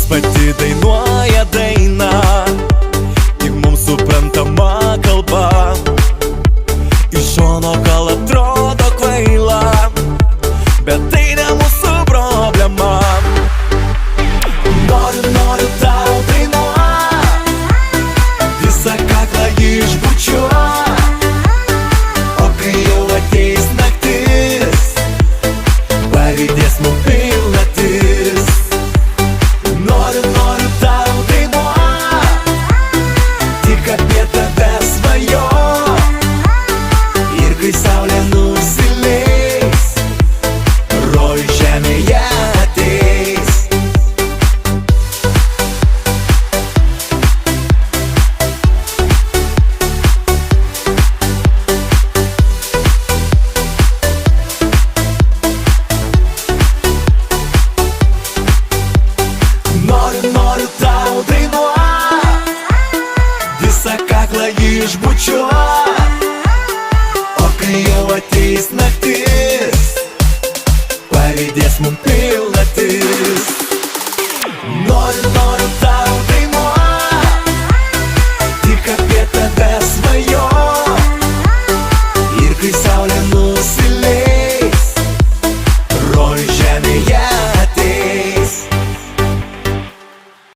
Viešpatį dainuoja dainą, tik mums suprantama kalba. Iš šono gal atrodo kvaila, bet tai ne mūsų problema. Noriu tau dainuot, visą kaklą išbučiuot, o kai jau ateis naktis, pavydės mum pilnatis. Noriu tau dainuot, tik apie tave svajot, ir kai saulė nusileis, rojus žemėje ateis. Noriu tau dainuot, visą kaklą išbučiuot,